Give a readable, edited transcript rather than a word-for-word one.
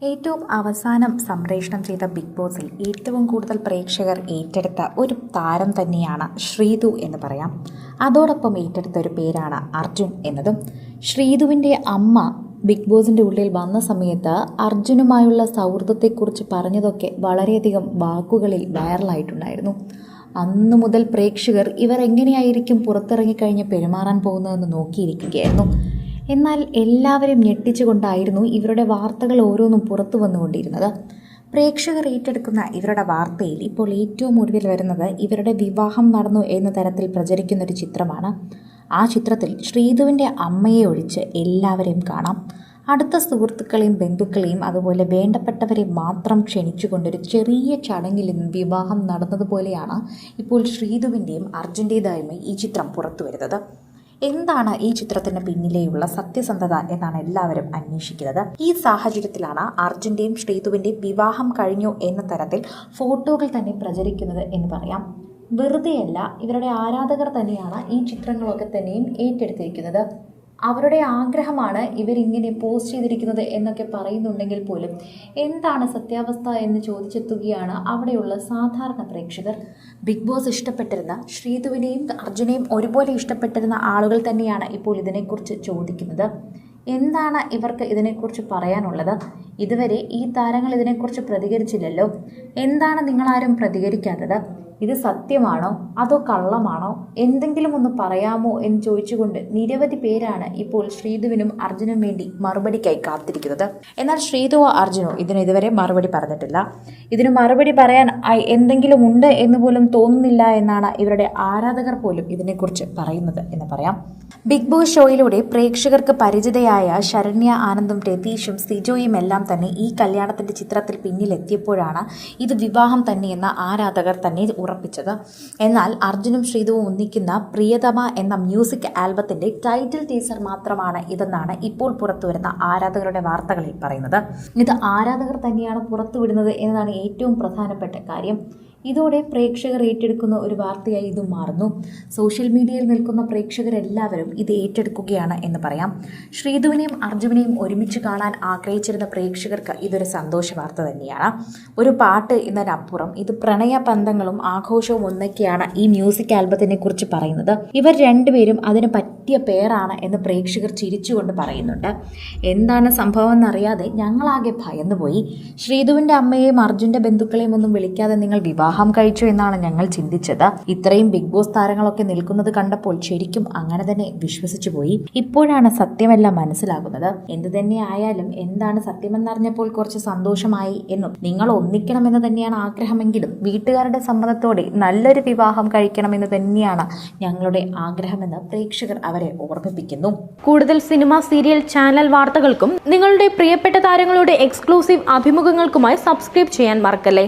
ഏറ്റവും അവസാനം സംപ്രേഷണം ചെയ്ത ബിഗ് ബോസിൽ ഏറ്റവും കൂടുതൽ പ്രേക്ഷകർ ഏറ്റെടുത്ത ഒരു താരം തന്നെയാണ് ശ്രീതു എന്ന് പറയാം. അതോടൊപ്പം ഏറ്റെടുത്ത ഒരു പേരാണ് അർജുൻ എന്നതും. ശ്രീതുവിൻ്റെ അമ്മ ബിഗ് ബോസിൻ്റെ ഉള്ളിൽ വന്ന സമയത്ത് അർജുനുമായുള്ള സൗഹൃദത്തെക്കുറിച്ച് പറഞ്ഞതൊക്കെ വളരെയധികം വാക്കുകളിൽ വൈറലായിട്ടുണ്ടായിരുന്നു. അന്നു മുതൽ പ്രേക്ഷകർ ഇവർ എങ്ങനെയായിരിക്കും പുറത്തിറങ്ങിക്കഴിഞ്ഞ് പെരുമാറാൻ പോകുന്നതെന്ന് നോക്കിയിരിക്കുകയായിരുന്നു. എന്നാൽ എല്ലാവരും ഞെട്ടിച്ചുകൊണ്ടായിരുന്നു ഇവരുടെ വാർത്തകൾ ഓരോന്നും പുറത്തു വന്നുകൊണ്ടിരുന്നത്. പ്രേക്ഷകർ ഏറ്റെടുക്കുന്ന ഇവരുടെ വാർത്തയിൽ ഇപ്പോൾ ഏറ്റവും ഒടുവിൽ വരുന്നത് ഇവരുടെ വിവാഹം നടന്നു എന്ന തരത്തിൽ പ്രചരിക്കുന്നൊരു ചിത്രമാണ്. ആ ചിത്രത്തിൽ ശ്രീതുവിൻ്റെ അമ്മയെ ഒഴിച്ച് എല്ലാവരെയും കാണാം. അടുത്ത സുഹൃത്തുക്കളെയും ബന്ധുക്കളെയും അതുപോലെ വേണ്ടപ്പെട്ടവരെ മാത്രം ക്ഷണിച്ചുകൊണ്ടൊരു ചെറിയ ചടങ്ങിൽ നിന്നും വിവാഹം നടന്നതുപോലെയാണ് ഇപ്പോൾ ശ്രീതുവിൻ്റെയും അർജുൻ്റേതായുമായി ഈ ചിത്രം പുറത്തു വരുന്നത്. എന്താണ് ഈ ചിത്രത്തിന് പിന്നിലെയുള്ള സത്യസന്ധത എന്നാണ് എല്ലാവരും അന്വേഷിക്കുന്നത്. ഈ സാഹചര്യത്തിലാണ് അർജുൻ്റെയും ശ്രീതുവിൻ്റെയും വിവാഹം കഴിഞ്ഞു എന്ന തരത്തിൽ ഫോട്ടോകൾ തന്നെ പ്രചരിക്കുന്നത് എന്ന് പറയാം. വെറുതെയല്ല, ഇവരുടെ ആരാധകർ തന്നെയാണ് ഈ ചിത്രങ്ങളൊക്കെ തന്നെയും ഏറ്റെടുത്തിരിക്കുന്നത്. അവരുടെ ആഗ്രഹമാണ് ഇവരിങ്ങനെ പോസ്റ്റ് ചെയ്തിരിക്കുന്നത് എന്നൊക്കെ പറയുന്നുണ്ടെങ്കിൽ പോലും എന്താണ് സത്യാവസ്ഥ എന്ന് ചോദിച്ചെത്തുകയാണ് അവിടെയുള്ള സാധാരണ പ്രേക്ഷകർ. ബിഗ് ബോസ് ഇഷ്ടപ്പെട്ടിരുന്ന ശ്രീതുവിനെയും അർജുനെയും ഒരുപോലെ ഇഷ്ടപ്പെട്ടിരുന്ന ആളുകൾ തന്നെയാണ് ഇപ്പോൾ ഇതിനെക്കുറിച്ച് ചോദിക്കുന്നത്. എന്താണ് ഇവർക്ക് ഇതിനെക്കുറിച്ച് പറയാനുള്ളത്? ഇതുവരെ ഈ താരങ്ങൾ ഇതിനെക്കുറിച്ച് പ്രതികരിച്ചില്ലല്ലോ. എന്താണ് നിങ്ങളാരും പ്രതികരിക്കാത്തത്? ഇത് സത്യമാണോ അതോ കള്ളമാണോ? എന്തെങ്കിലും ഒന്ന് പറയാമോ എന്ന് ചോദിച്ചുകൊണ്ട് നിരവധി പേരാണ് ഇപ്പോൾ ശ്രീതുവിനും അർജുനും വേണ്ടി മറുപടിക്കായി കാത്തിരിക്കുന്നത്. എന്നാൽ ശ്രീതുവോ അർജുനോ ഇതിന് ഇതുവരെ മറുപടി പറഞ്ഞിട്ടില്ല. ഇതിന് മറുപടി പറയാൻ എന്തെങ്കിലും ഉണ്ട് എന്ന് പോലും തോന്നുന്നില്ല എന്നാണ് ഇവരുടെ ആരാധകർ പോലും ഇതിനെക്കുറിച്ച് പറയുന്നത് എന്ന് പറയാം. ബിഗ് ബോസ് ഷോയിലൂടെ പ്രേക്ഷകർക്ക് പരിചിതയായ ശരണ്യ ആനന്ദും രതീഷും സിജോയും എല്ലാം തന്നെ ഈ കല്യാണത്തിൻ്റെ ചിത്രത്തിൽ പിന്നിലെത്തിയപ്പോഴാണ് ഇത് വിവാഹം തന്നെയെന്ന ആരാധകർ തന്നെ ഉറപ്പിച്ചത്. എന്നാൽ അർജുനും ശ്രീതുവും ഒന്നിക്കുന്ന പ്രിയതമ എന്ന മ്യൂസിക് ആൽബത്തിന്റെ ടൈറ്റിൽ ടീസർ മാത്രമാണ് ഇതെന്നാണ് ഇപ്പോൾ പുറത്തുവരുന്ന ആരാധകരുടെ വാർത്തകളിൽ പറയുന്നത്. ഇത് ആരാധകർ തന്നെയാണ് പുറത്തുവിടുന്നത് എന്നതാണ് ഏറ്റവും പ്രധാനപ്പെട്ട കാര്യം. ഇതോടെ പ്രേക്ഷകർ ഏറ്റെടുക്കുന്ന ഒരു വാർത്തയായി ഇത് മാറുന്നു. സോഷ്യൽ മീഡിയയിൽ നിൽക്കുന്ന പ്രേക്ഷകരെല്ലാവരും ഇത് ഏറ്റെടുക്കുകയാണ് എന്ന് പറയാം. ശ്രീതുവിനെയും അർജുനെയും ഒരുമിച്ച് കാണാൻ ആഗ്രഹിച്ചിരുന്ന പ്രേക്ഷകർക്ക് ഇതൊരു സന്തോഷ വാർത്ത തന്നെയാണ്. ഒരു പാട്ട് എന്നതിനപ്പുറം ഇത് പ്രണയബന്ധങ്ങളും ആഘോഷവും ഒന്നൊക്കെയാണ് ഈ മ്യൂസിക് ആൽബത്തിനെ കുറിച്ച് പറയുന്നത്. ഇവർ രണ്ടുപേരും അതിന് പറ്റിയ പേരാണ് എന്ന് പ്രേക്ഷകർ ചിരിച്ചുകൊണ്ട് പറയുന്നുണ്ട്. എന്താണ് സംഭവം എന്നറിയാതെ ഞങ്ങളാകെ ഭയന്നുപോയി. ശ്രീതുവിൻ്റെ അമ്മയെയും അർജുൻ്റെ ബന്ധുക്കളെയും ഒന്നും വിളിക്കാതെ നിങ്ങൾ വിവാഹം കഴിച്ചു എന്നാണ് ഞങ്ങൾ ചിന്തിച്ചത്. ഇത്രയും ബിഗ് ബോസ് താരങ്ങളൊക്കെ നിൽക്കുന്നത് കണ്ടപ്പോൾ ശരിക്കും അങ്ങനെ തന്നെ വിശ്വസിച്ചു പോയി. ഇപ്പോഴാണ് സത്യമെല്ലാം മനസ്സിലാകുന്നത്. എന്തു തന്നെ ആയാലും എന്താണ് സത്യമെന്നറിഞ്ഞപ്പോൾ കുറച്ച് സന്തോഷമായി എന്നും നിങ്ങൾ ഒന്നിക്കണമെന്ന് തന്നെയാണ് ആഗ്രഹമെങ്കിലും വീട്ടുകാരുടെ സമ്മതത്തോടെ നല്ലൊരു വിവാഹം കഴിക്കണമെന്ന് തന്നെയാണ് ഞങ്ങളുടെ ആഗ്രഹമെന്ന് പ്രേക്ഷകർ അവരെ ഓർമ്മിപ്പിക്കുന്നു. കൂടുതൽ സിനിമ, സീരിയൽ, ചാനൽ വാർത്തകൾക്കും നിങ്ങളുടെ പ്രിയപ്പെട്ട താരങ്ങളുടെ എക്സ്ക്ലൂസീവ് അഭിമുഖങ്ങൾക്കുമായി സബ്സ്ക്രൈബ് ചെയ്യാൻ മറക്കല്ലേ.